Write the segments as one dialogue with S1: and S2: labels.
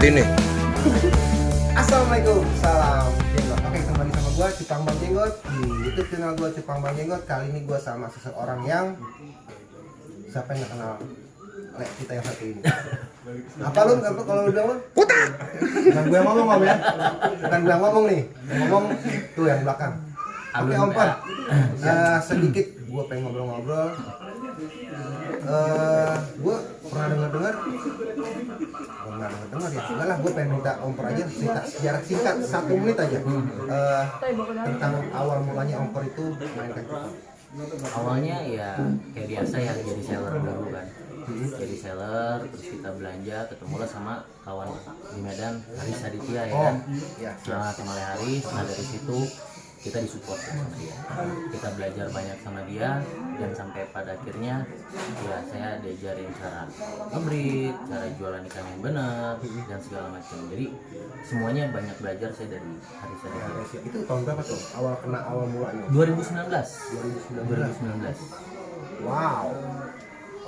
S1: ini.
S2: Assalamualaikum, salam jenggot. Oke, kembali sama gua Cupang Bang Jenggot di YouTube channel gua Cupang Bang Jenggot. Kali ini gua sama seseorang yang siapa yang nggak kenal kita yang satu ini. Apa lu kalau lu bilang lu?
S1: Putar.
S2: Bukan gue yang ngomong om ya. Bukan gue yang ngomong nih. Yang ngomong tuh yang belakang. Oke om Pan. Sedikit gue pengen ngobrol-ngobrol. Gue pernah dengar ya. Enggak lah, gue pengen minta Ompor aja cerita sejarah singkat 1 menit aja. Tentang awal mulanya Ompor itu mainkan cupang.
S3: Awalnya ya kayak biasa ya, jadi seller dulu kan. Jadi seller, terus kita belanja, ketemulah sama kawan di Medan, Haris Aditya ya kan.
S2: Iya.
S3: Sama Le Haris. Nah dari situ kita disupport sama dia. Kita belajar banyak sama dia dan sampai pada akhirnya ya saya diajarin cara ngebreed, cara jualan ikan yang benar dan segala macam. Jadi semuanya banyak belajar saya dari Haris Aditya.
S2: Itu tahun berapa tuh? Awal mulanya?
S3: 2019.
S2: 2019. Wow.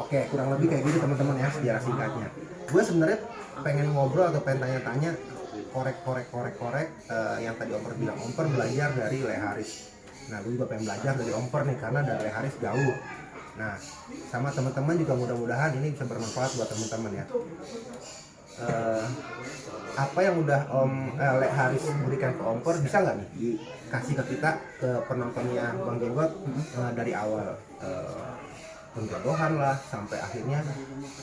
S2: Oke, kurang lebih kayak gitu teman-teman ya sejarah singkatnya. Gue sebenarnya pengen ngobrol atau pengen tanya-tanya korek yang tadi Omper bilang. Omper belajar dari Le Haris. Nah, gue juga pengen belajar dari Omper nih karena dari Le Haris jauh. Nah, sama teman-teman juga mudah-mudahan ini bisa bermanfaat buat teman-teman ya. Apa yang udah Le Haris berikan ke Omper bisa nggak nih dikasih ke kita, ke penontonnya Bang Jenggot dari awal penjodohan lah sampai akhirnya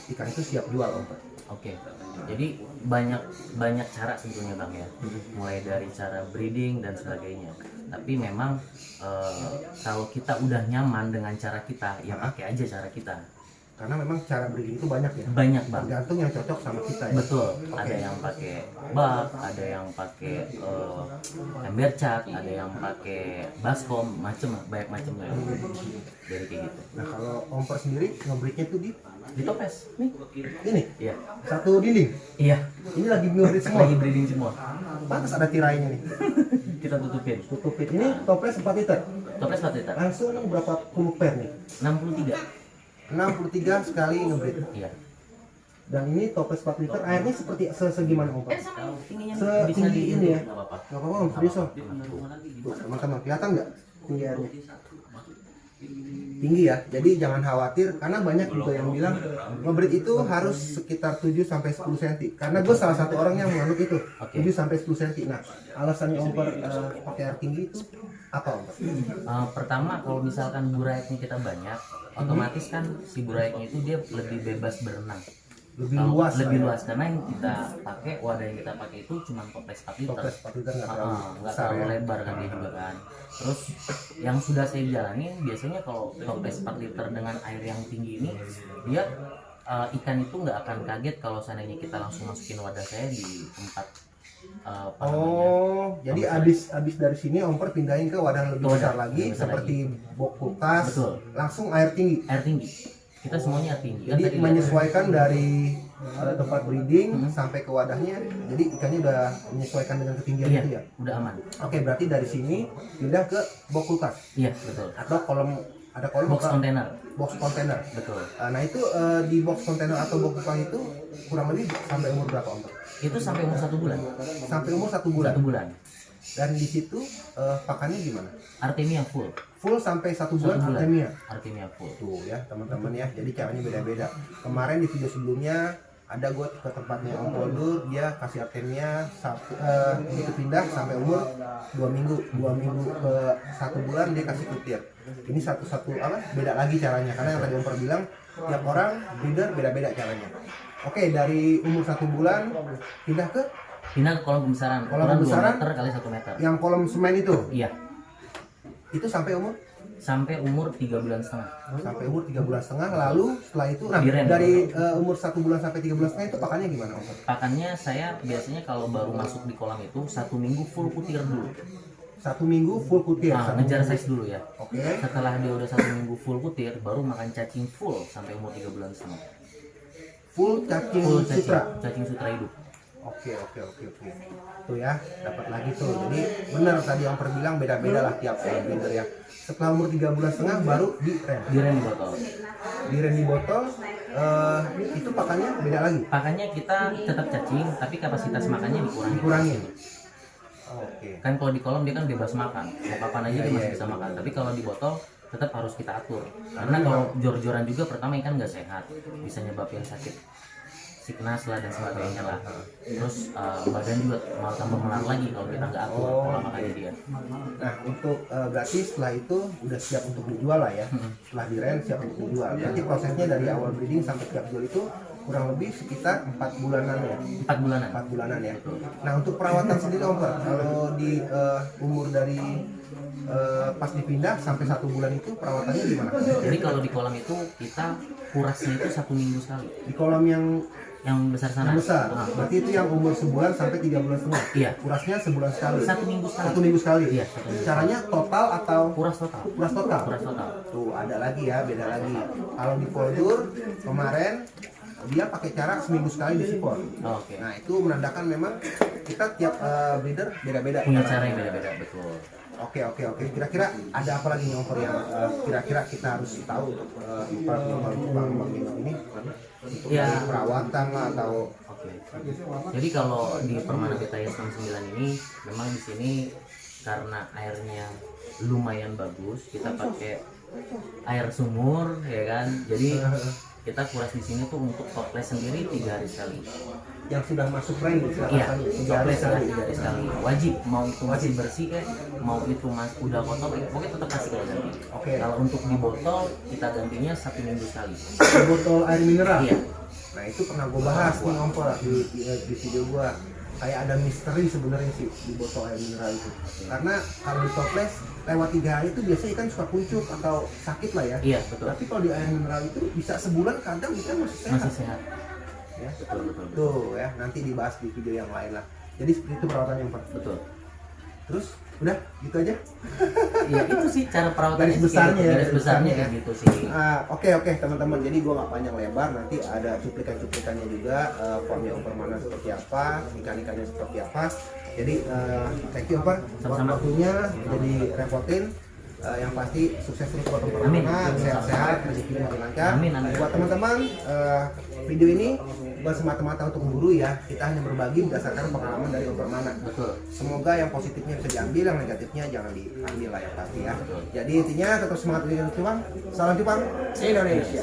S2: ikan itu siap jual Om.
S3: Oke. Jadi banyak cara sebetulnya Bang ya. Mulai dari cara breeding dan sebagainya. Tapi memang kalau kita udah nyaman dengan cara kita, ya pakai aja cara kita.
S2: Karena memang cara breeding itu banyak ya.
S3: Banyak Bang.
S2: Tergantung yang cocok sama kita ya.
S3: Betul.
S2: Oke.
S3: Ada yang pakai bak, ada yang pakai ember cat, ada yang pakai baskom, banyak macam ya. Dari kayak gitu.
S2: Nah, kalau Omper sendiri ngebreednya tuh
S3: Di topes nih.
S2: ini
S3: Iya.
S2: satu dinding.
S3: Iya.
S2: Ini lagi ngebreed semua.
S3: Lagi breeding semua.
S2: Pantas ada tirainya nih.
S3: Kita tutupin.
S2: Tutupin. Ini toples 4 liter.
S3: Toples 4 liter.
S2: Langsung berapa puluh pair nih?
S3: 63.
S2: 63 sekali ngebreed.
S3: Iya.
S2: Dan ini toples 4 liter airnya seperti segimana Om?
S3: Tingginya
S2: Setinggi ini ya.
S3: Nggak apa-apa.
S2: Gak apa-apa Om, serius Om. Tuh, teman-teman kelihatan nggak tinggi airnya? Tinggi ya, jadi jangan khawatir karena banyak juga yang bilang ngebreed itu harus sekitar 7 sampai 10 cm. Karena gue salah satu orang yang menganut itu 7 sampai 10 cm. Nah, alasannya Omper pakai air tinggi itu apa Omper?
S3: Pertama kalau misalkan burayaknya kita banyak, otomatis kan si burayaknya itu dia lebih bebas berenang.
S2: Lebih luas
S3: Karena yang kita pakai, wadah yang kita pakai itu cuma toples 4 liter.
S2: Toples 4 liter nggak terlalu
S3: Nggak
S2: besar
S3: terlalu
S2: ya.
S3: lebar kan dia juga kan. Terus yang sudah saya jalanin biasanya kalau toples 4 liter dengan air yang tinggi ini, dia ikan itu nggak akan kaget kalau seandainya kita langsung masukin wadah saya di tempat
S2: Jadi abis dari sini Omper pindahin ke wadah lebih besar lagi seperti box kulkas.
S3: Betul.
S2: Langsung air tinggi.
S3: air tinggi. Kita semuanya air tinggi.
S2: Jadi
S3: Kan tadi
S2: menyesuaikan dari tempat breeding sampai ke wadahnya. Jadi ikannya udah menyesuaikan dengan ketinggian
S3: iya,
S2: itu ya.
S3: udah aman.
S2: Oke, berarti dari sini pindah ke box kulkas
S3: Iya betul.
S2: atau ada kolom
S3: Box
S2: apa?
S3: kontainer.
S2: Box kontainer.
S3: Betul.
S2: Nah itu di box kontainer atau box kulkas itu kurang lebih sampai umur berapa Om?
S3: Itu sampai umur 1 bulan.
S2: Sampai umur 1 bulan.
S3: 1 bulan.
S2: Dan di situ pakannya gimana?
S3: Artemia full.
S2: Full sampai 1 bulan
S3: 1 bulan.
S2: Artemia.
S3: Artemia full.
S2: Tuh ya teman-teman ya, jadi caranya beda-beda. Kemarin di video sebelumnya ada gue ke tempatnya Om Poldur, dia kasih Artemia begitu pindah sampai umur 2 minggu ke 1 bulan dia kasih kutir. Ini satu beda lagi caranya karena yang tadi Om bilang tiap orang breeder beda-beda caranya. Oke, dari umur 1 bulan pindah ke
S3: kolom pembesaran.
S2: Kolom
S3: Ukuran 2
S2: pembesaran?
S3: meter kali 1 meter.
S2: yang kolom semen itu.
S3: Iya.
S2: Itu sampai umur
S3: 3 bulan setengah.
S2: sampai umur 3 bulan setengah. Lalu setelah itu
S3: Diren.
S2: dari umur 1 bulan sampai 3 bulan setengah itu pakannya gimana Om?
S3: Pakannya saya biasanya kalau baru masuk di kolam itu 1 minggu full kutir dulu.
S2: 1 minggu full kutir.
S3: Nah, ngejar size dulu ya.
S2: Oke.
S3: Setelah dia udah 1 minggu full kutir, baru makan cacing full sampai umur 3 bulan setengah.
S2: Full cacing
S3: Full
S2: sutra.
S3: cacing sutra hidup.
S2: Oke. Tuh ya, dapat lagi tuh. Jadi benar tadi yang bilang beda-beda lah tiap breeder ya. Setelah umur 3 bulan setengah baru
S3: Diren di botol.
S2: di botol itu pakannya beda lagi.
S3: Pakannya kita tetap cacing, tapi kapasitas makannya dikurangi.
S2: Dikurangin. Oke.
S3: Kan kalau di kolam dia kan bebas makan, mau kapan aja
S2: Iya,
S3: dia masih
S2: iya,
S3: bisa
S2: betul.
S3: makan. Tapi kalau di botol tetap harus kita atur. Karena kalau jor-joran juga pertama ikan nggak sehat, bisa nyebabin sakit sickness lah dan sebagainya lah. Terus badan juga malah tambah melar lagi kalau kita nggak atur
S2: Oh,
S3: pola makannya dia.
S2: Nah, untuk berarti setelah itu udah siap untuk dijual lah ya. Setelah diren siap untuk dijual. Berarti prosesnya dari awal breeding sampai siap jual itu kurang lebih sekitar 4 bulanan ya.
S3: 4 bulanan.
S2: 4 bulanan ya. Nah, untuk perawatan sendiri Om Per, kalau di umur dari pas dipindah sampai 1 bulan itu perawatannya gimana?
S3: Jadi kalau di kolam itu kita kurasnya itu 1 minggu sekali.
S2: Di kolam yang
S3: Yang besar sana.
S2: besar,
S3: Ah,
S2: berarti itu yang umur sebulan sampai 3 bulan setengah.
S3: Iya.
S2: Kurasnya sebulan sekali.
S3: 1 minggu sekali.
S2: 1 minggu sekali.
S3: Iya, 1 minggu.
S2: Caranya total atau
S3: Kuras total.
S2: kuras total?
S3: Kuras total.
S2: Tuh ada lagi ya, beda lagi. Kalau di poldur kemarin dia pakai cara seminggu sekali disipor.
S3: Oh, oke.
S2: Nah itu menandakan memang kita tiap breeder beda-beda.
S3: Punya cara yang beda-beda, betul.
S2: Oke. Kira-kira ada apa lagi nih Om yang kira-kira kita harus tahu untuk para pengembang ini? Untuk
S3: Ya.
S2: dari perawatan lah atau
S3: Oke. Jadi kalau di Permana Betayas 69 ini memang di sini karena airnya lumayan bagus, kita pakai air sumur ya kan. Jadi kita kuras di sini tuh untuk toples sendiri 3 hari sekali.
S2: yang sudah masuk brand
S3: Iya, toples sudah
S2: sekali.
S3: 3 hari sekali. Wajib mau itu masih bersih mau itu udah kotor, pokoknya tetap kasih kita ganti.
S2: Oke.
S3: Kalau untuk di botol kita gantinya 1 minggu sekali.
S2: Botol air mineral.
S3: Iya.
S2: Nah itu pernah gue bahas nih Om di video gue. Kayak ada misteri sebenarnya sih di botol air mineral itu. Karena kalau di toples lewat 3 hari itu biasanya ikan suka kuncup atau sakit lah ya.
S3: Iya, betul.
S2: Tapi kalau di air mineral itu bisa sebulan kadang ikan masih sehat.
S3: Masih sehat.
S2: Ya.
S3: Betul.
S2: Tuh ya, nanti dibahas di video yang lain lah. Jadi seperti itu perawatan yang
S3: Betul.
S2: Terus udah gitu aja.
S3: Ya itu sih cara perawatannya
S2: Garis besarnya ya,
S3: garis besarnya kayak gitu sih.
S2: Oke teman-teman, jadi gua nggak panjang lebar, nanti ada cuplikan-cuplikannya juga, formnya Om Permana seperti apa, ikan-ikannya seperti apa. Jadi thank you Om Per buat
S3: Sama-sama.
S2: waktunya, jadi repotin. Yang pasti sukses terus buat Om
S3: Amin.
S2: Permana, sehat-sehat, rezekinya makin lancar.
S3: Amin.
S2: Buat teman-teman, video ini bukan semata-mata untuk memburu ya, kita hanya berbagi berdasarkan pengalaman dari Om Permana.
S3: Betul.
S2: Semoga yang positifnya bisa diambil, yang negatifnya jangan diambil lah yang pasti ya.
S3: Betul.
S2: Jadi intinya tetap semangat untuk Cupang. Salam Cupang Indonesia.